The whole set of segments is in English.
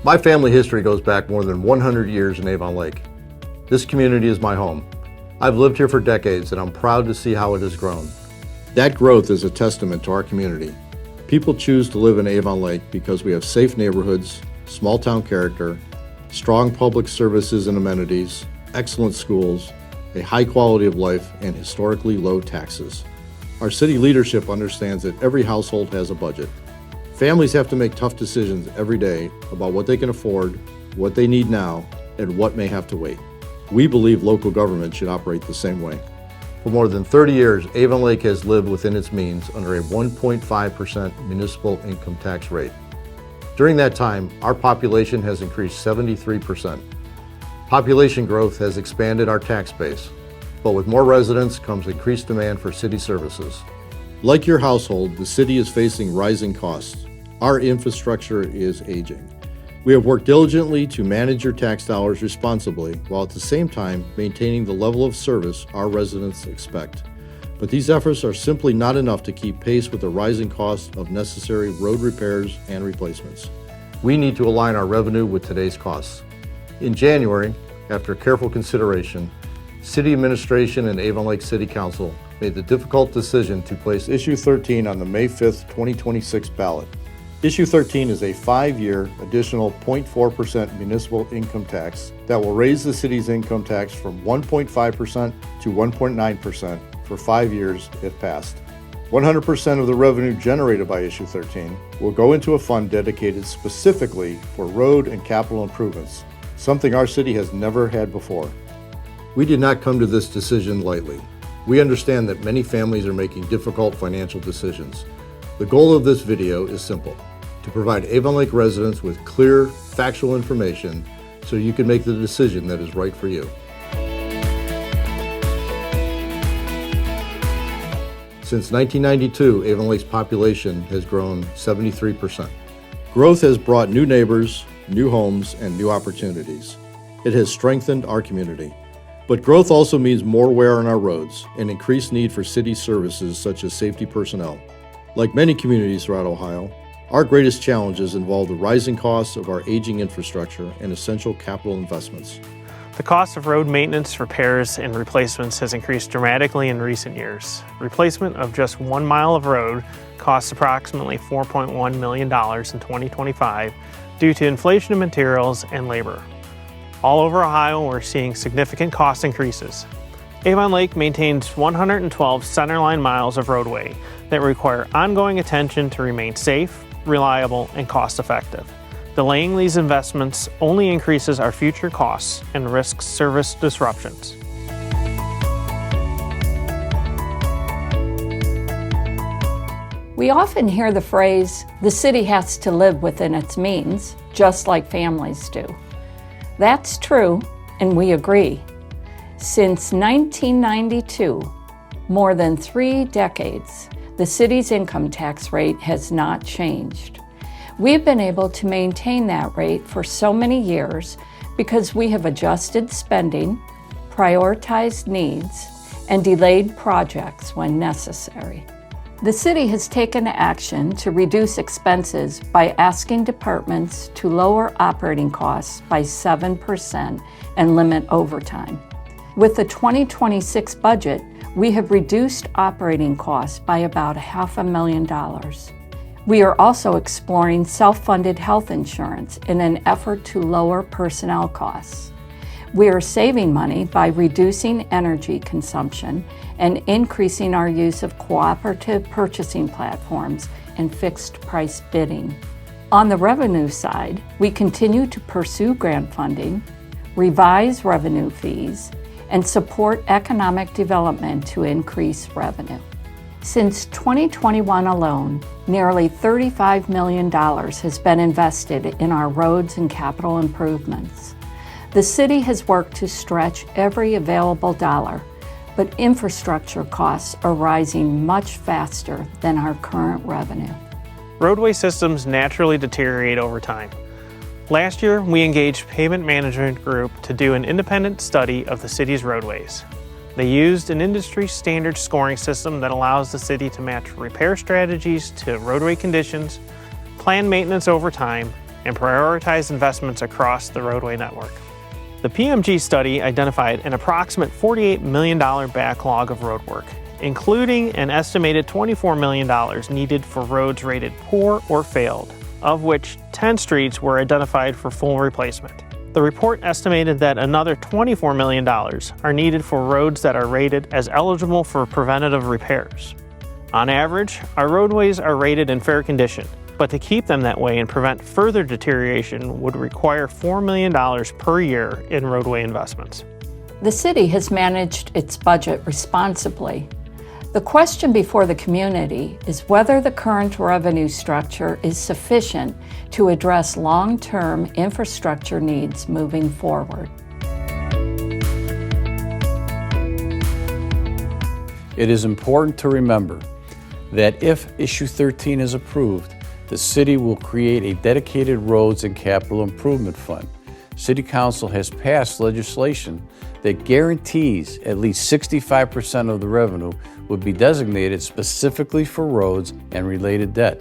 My family history goes back more than 100 years in Avon Lake. This community is my home. I've lived here for decades and I'm proud to see how it has grown. That growth is a testament to our community. People choose to live in Avon Lake because we have safe neighborhoods, small town character, strong public services and amenities, excellent schools, a high quality of life, and historically low taxes. Our city leadership understands that every household has a budget. Families have to make tough decisions every day about what they can afford, what they need now, and what may have to wait. We believe local government should operate the same way. For more than 30 years, Avon Lake has lived within its means under a 1.5% municipal income tax rate. During that time, our population has increased 73%. Population growth has expanded our tax base, but with more residents comes increased demand for city services. Like your household, the city is facing rising costs. Our infrastructure is aging. We have worked diligently to manage your tax dollars responsibly, while at the same time maintaining the level of service our residents expect. But these efforts are simply not enough to keep pace with the rising cost of necessary road repairs and replacements. We need to align our revenue with today's costs. In January, after careful consideration, City Administration and Avon Lake City Council made the difficult decision to place Issue 13 on the May 5th, 2026 ballot. Issue 13 is a 5-year additional 0.4% municipal income tax that will raise the city's income tax from 1.5% to 1.9% for 5 years if passed. 100% of the revenue generated by Issue 13 will go into a fund dedicated specifically for road and capital improvements, something our city has never had before. We did not come to this decision lightly. We understand that many families are making difficult financial decisions. The goal of this video is simple: to provide Avon Lake residents with clear, factual information so you can make the decision that is right for you. Since 1992, Avon Lake's population has grown 73%. Growth has brought new neighbors, new homes, and new opportunities. It has strengthened our community. But growth also means more wear on our roads and increased need for city services such as safety personnel. Like many communities throughout Ohio, our greatest challenges involve the rising costs of our aging infrastructure and essential capital investments. The cost of road maintenance, repairs, and replacements has increased dramatically in recent years. Replacement of just 1 mile of road costs approximately $4.1 million in 2025 due to inflation of materials and labor. All over Ohio, we're seeing significant cost increases. Avon Lake maintains 112 centerline miles of roadway that require ongoing attention to remain safe, reliable, and cost-effective. Delaying these investments only increases our future costs and risks service disruptions. We often hear the phrase, "the city has to live within its means," just like families do. That's true, and we agree. Since 1992, more than 3 decades, the city's income tax rate has not changed. We've been able to maintain that rate for so many years because we have adjusted spending, prioritized needs, and delayed projects when necessary. The city has taken action to reduce expenses by asking departments to lower operating costs by 7% and limit overtime. With the 2026 budget, we have reduced operating costs by about $500,000. We are also exploring self-funded health insurance in an effort to lower personnel costs. We are saving money by reducing energy consumption and increasing our use of cooperative purchasing platforms and fixed price bidding. On the revenue side, we continue to pursue grant funding, revise revenue fees, and support economic development to increase revenue. Since 2021 alone, nearly $35 million has been invested in our roads and capital improvements. The city has worked to stretch every available dollar, but infrastructure costs are rising much faster than our current revenue. Roadway systems naturally deteriorate over time. Last year, we engaged Pavement Management Group to do an independent study of the city's roadways. They used an industry standard scoring system that allows the city to match repair strategies to roadway conditions, plan maintenance over time, and prioritize investments across the roadway network. The PMG study identified an approximate $48 million backlog of road work, including an estimated $24 million needed for roads rated poor or failed, of which 10 streets were identified for full replacement. The report estimated that another $24 million are needed for roads that are rated as eligible for preventative repairs. On average, our roadways are rated in fair condition, but to keep them that way and prevent further deterioration would require $4 million per year in roadway investments. The city has managed its budget responsibly. The question before the community is whether the current revenue structure is sufficient to address long-term infrastructure needs moving forward. It is important to remember that if Issue 13 is approved, the city will create a dedicated roads and capital improvement fund. City Council has passed legislation that guarantees at least 65% of the revenue would be designated specifically for roads and related debt,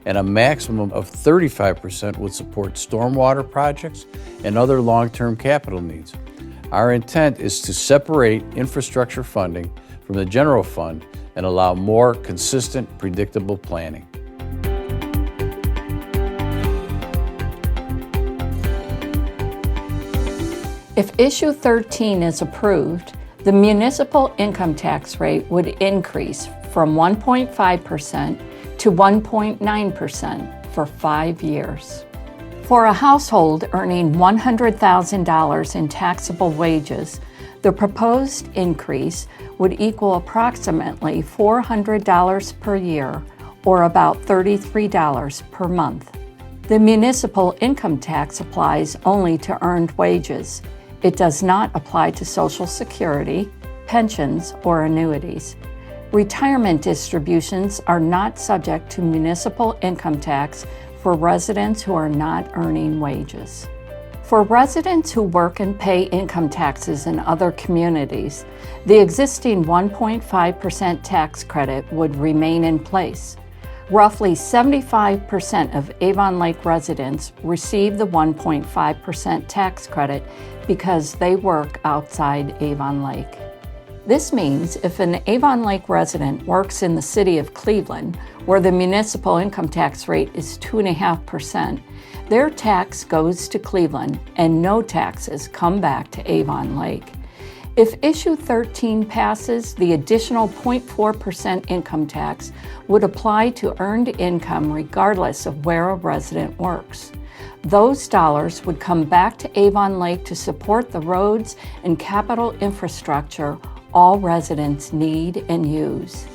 and a maximum of 35% would support stormwater projects and other long-term capital needs. Our intent is to separate infrastructure funding from the general fund and allow more consistent, predictable planning. If Issue 13 is approved, the municipal income tax rate would increase from 1.5% to 1.9% for 5 years. For a household earning $100,000 in taxable wages, the proposed increase would equal approximately $400 per year, or about $33 per month. The municipal income tax applies only to earned wages. It does not apply to Social Security, pensions, or annuities. Retirement distributions are not subject to municipal income tax for residents who are not earning wages. For residents who work and pay income taxes in other communities, the existing 1.5% tax credit would remain in place. Roughly 75% of Avon Lake residents receive the 1.5% tax credit because they work outside Avon Lake. This means if an Avon Lake resident works in the city of Cleveland, where the municipal income tax rate is 2.5%, their tax goes to Cleveland and no taxes come back to Avon Lake. If Issue 13 passes, the additional 0.4% income tax would apply to earned income regardless of where a resident works. Those dollars would come back to Avon Lake to support the roads and capital infrastructure all residents need and use.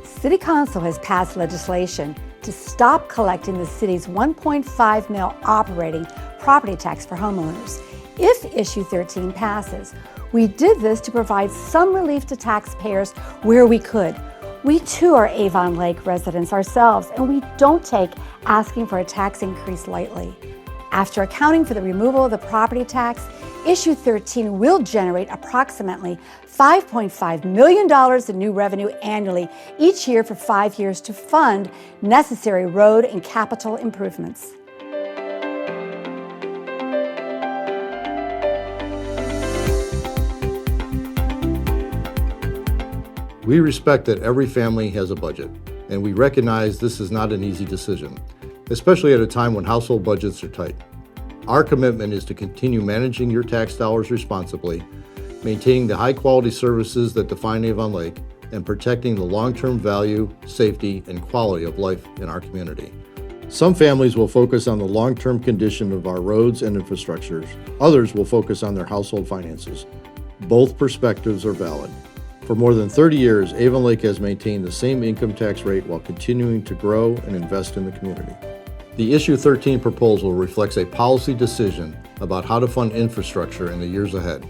City Council has passed legislation to stop collecting the city's $1.5 million operating property tax for homeowners if Issue 13 passes. We did this to provide some relief to taxpayers where we could. We too are Avon Lake residents ourselves, and we don't take asking for a tax increase lightly. After accounting for the removal of the property tax, Issue 13 will generate approximately $5.5 million in new revenue annually each year for 5 years to fund necessary road and capital improvements. We respect that every family has a budget, and we recognize this is not an easy decision, especially at a time when household budgets are tight. Our commitment is to continue managing your tax dollars responsibly, maintaining the high-quality services that define Avon Lake, and protecting the long-term value, safety, and quality of life in our community. Some families will focus on the long-term condition of our roads and infrastructures. Others will focus on their household finances. Both perspectives are valid. For more than 30 years, Avon Lake has maintained the same income tax rate while continuing to grow and invest in the community. The Issue 13 proposal reflects a policy decision about how to fund infrastructure in the years ahead.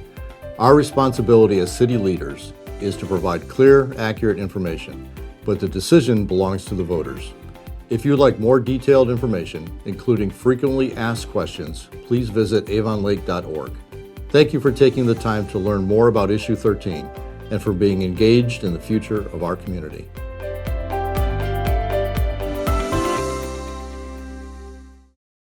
Our responsibility as city leaders is to provide clear, accurate information, but the decision belongs to the voters. If you'd like more detailed information, including frequently asked questions, please visit avonlake.org. Thank you for taking the time to learn more about Issue 13. and for being engaged in the future of our community.